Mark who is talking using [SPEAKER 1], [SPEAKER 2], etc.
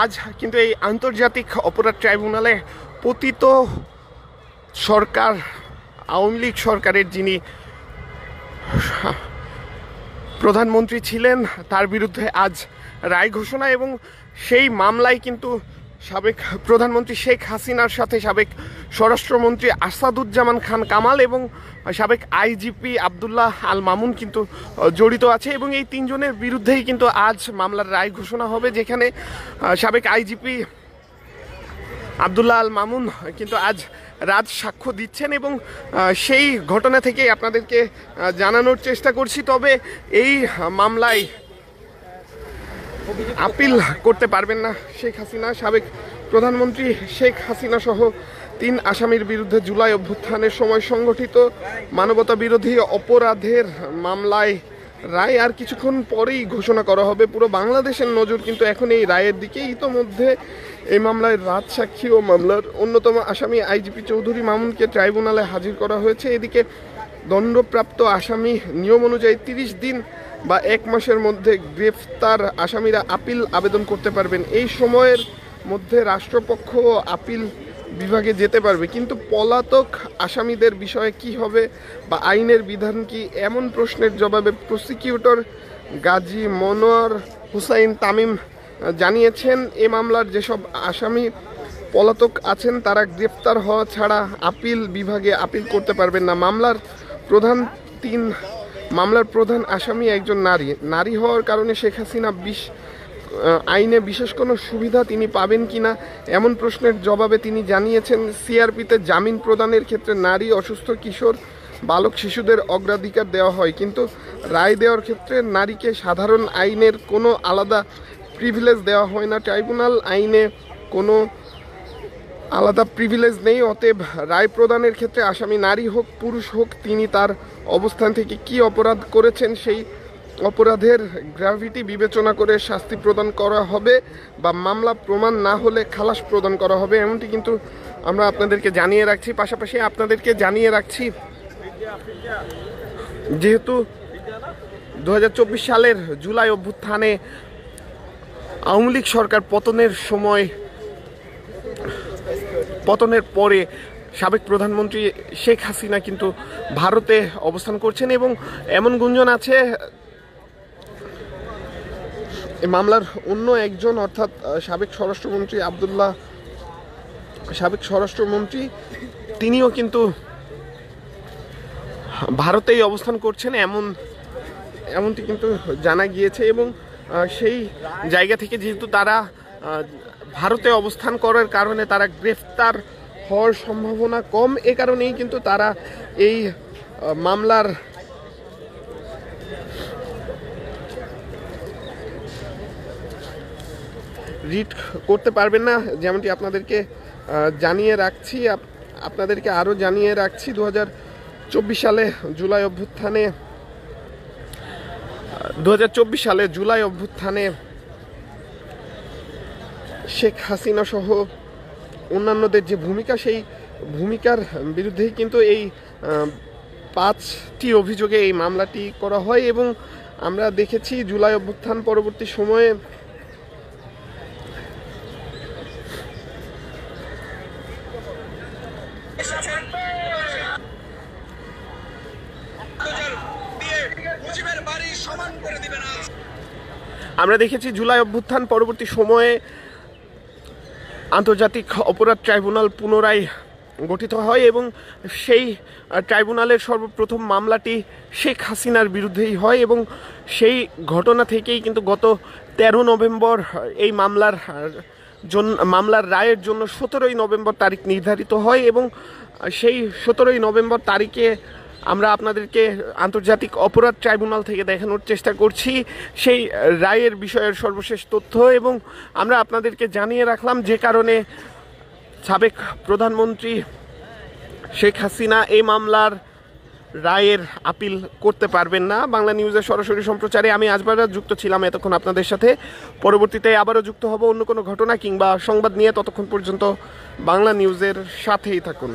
[SPEAKER 1] আজ কিন্তু এই আন্তর্জাতিক অপরাধ ট্রাইব্যুনালে পতিত সরকার আওয়ামী লীগ সরকারের যিনি প্রধানমন্ত্রী ছিলেন তার বিরুদ্ধে আজ রায় ঘোষণা, এবং সেই মামলায় কিন্তু সাবেক প্রধানমন্ত্রী শেখ হাসিনার সাথে সাবেক স্বরাষ্ট্রমন্ত্রী আসাদুজ্জামান খান কামাল এবং সাবেক আইজিপি আবদুল্লাহ আল মামুন কিন্তু জড়িত আছে, এবং এই তিনজনের বিরুদ্ধেই কিন্তু আজ মামলার রায় ঘোষণা হবে, যেখানে সাবেক আইজিপি আবদুল্লাহ আল মামুন কিন্তু আজ রাজ সাক্ষ্য দিচ্ছেন, এবং সেই ঘটনা থেকেই আপনাদেরকে জানানোর চেষ্টা করছি। তবে এই মামলায় আপিল করতে পারবেন না শেখ হাসিনা। সাবেক প্রধানমন্ত্রী শেখ হাসিনা সহ 3 আসামির বিরুদ্ধে জুলাই অভ্যুত্থানের সময় সংগঠিত মানবতা বিরোধী অপরাধের মামলায় রায় আর কিছুক্ষণ পরেই ঘোষণা করা হবে। পুরো বাংলাদেশের নজর কিন্তু এখন এই রায়ের দিকে। ইতোমধ্যে এই মামলায় রাজসাক্ষী ও মামলার অন্যতম আসামি আইজিপি চৌধুরী মামুনকে ট্রাইব্যুনালে হাজির করা হয়েছে। এদিকে দণ্ডপ্রাপ্ত আসামি নিয়ম অনুযায়ী 30 দিন বা 1 মাসের মধ্যে গ্রেফতার আসামিরা আপিল আবেদন করতে পারবেন। এই সময়ের মধ্যে রাষ্ট্রপক্ষ আপিল বিভাগে যেতে পারবে, কিন্তু পলাতক আসামিদের বিষয়ে কি হবে বা আইনের বিধান কি, এমন প্রশ্নের জবাবে প্রসিকিউটর গাজী মনোয়ার হুসাইন তামিম জানিয়েছেন এই মামলার যেসব আসামি পলাতক আছেন তারা গ্রেফতার হওয়া ছাড়া আপিল বিভাগে আপিল করতে পারবেন না। মামলার প্রধান আসামি একজন নারী হওয়ার কারণে শেখ হাসিনা আইনে বিশেষ কোনো সুবিধা তিনি পাবেন কিনা এমন প্রশ্নের জবাবে তিনি জানিয়েছেন, সিআরপিতে জামিন প্রদানের ক্ষেত্রে নারী, অসুস্থ কিশোর, বালক শিশুদের অগ্রাধিকার দেওয়া হয়, কিন্তু রায় দেওয়ার ক্ষেত্রে নারীকে সাধারণ আইনের কোনো আলাদা প্রিভিলেজ দেওয়া হয় না। ট্রাইব্যুনাল আইনে কোনো আলাদা প্রিভিলেজ নেই। অতএব রায় প্রদানের ক্ষেত্রে আসামি নারী হোক পুরুষ হোক, তিনি তার অবস্থান থেকে কি অপরাধ করেছেন সেই অপরাধের গ্র্যাভিটি বিবেচনা করে শাস্তি প্রদান করা হবে, বা মামলা প্রমাণ না হলে খালাস প্রদান করা হবে, এমনটি কিন্তু আমরা আপনাদেরকে জানিয়ে রাখছি। পাশাপাশি আপনাদেরকে জানিয়ে রাখছি, যেহেতু 2024 সালের জুলাই অভ্যুত্থানে আওয়ামী লীগ সরকার পতনের পরে সাবেক প্রধানমন্ত্রী শেখ হাসিনা কিন্তু ভারতে অবস্থান করছেন, এবং এমন গুঞ্জন আছে এই মামলার অন্য একজন অর্থাৎ সাবেক স্বরাষ্ট্রমন্ত্রী তিনিও কিন্তু ভারতেই অবস্থান করছেন, এমনটি কিন্তু জানা গিয়েছে। এবং সেই জায়গা থেকে যেহেতু তারা ভারতে অবস্থান করার কারণে তারা গ্রেফতার হওয়ার সম্ভাবনা কম, এ কারণেই কিন্তু তারা এই মামলার রিট করতে পারবেন না, যেমনটি আপনাদেরকে জানিয়ে রাখছি। আপনাদেরকে আরও জানিয়ে রাখছি, 2024 সালে জুলাই অভ্যুত্থানে শেখ হাসিনা সহ অন্যান্যদের যে ভূমিকা, সেই ভূমিকার বিরুদ্ধেই কিন্তু এই 5টি অভিযোগে এই মামলাটি করা হয়। এবং আমরা দেখেছি জুলাই অভ্যুত্থান পরবর্তী সময়ে আন্তর্জাতিক অপরাধ ট্রাইব্যুনাল পুনরায় গঠিত হয়, এবং সেই ট্রাইব্যুনালের সর্বপ্রথম মামলাটি শেখ হাসিনার বিরুদ্ধেই হয়, এবং সেই ঘটনা থেকেই কিন্তু গত 13 নভেম্বর এই মামলার রায়ের জন্য 17ই নভেম্বর তারিখ নির্ধারিত হয়, এবং সেই 17ই নভেম্বর তারিখে আমরা আপনাদেরকে আন্তর্জাতিক অপরাধ ট্রাইব্যুনাল থেকে দেখানোর চেষ্টা করছি সেই রায়ের বিষয়ের সর্বশেষ তথ্য, এবং আমরা আপনাদেরকে জানিয়ে রাখলাম যে কারণে সাবেক প্রধানমন্ত্রী শেখ হাসিনা এই মামলার রায়ের আপিল করতে পারবেন না। বাংলা নিউজের সরাসরি সম্প্রচারে আমি আজবার যুক্ত ছিলাম এতক্ষণ আপনাদের সাথে। পরবর্তীতে আবারও যুক্ত হব অন্য কোনো ঘটনা কিংবা সংবাদ নিয়ে। ততক্ষণ পর্যন্ত বাংলা নিউজের সাথেই থাকুন।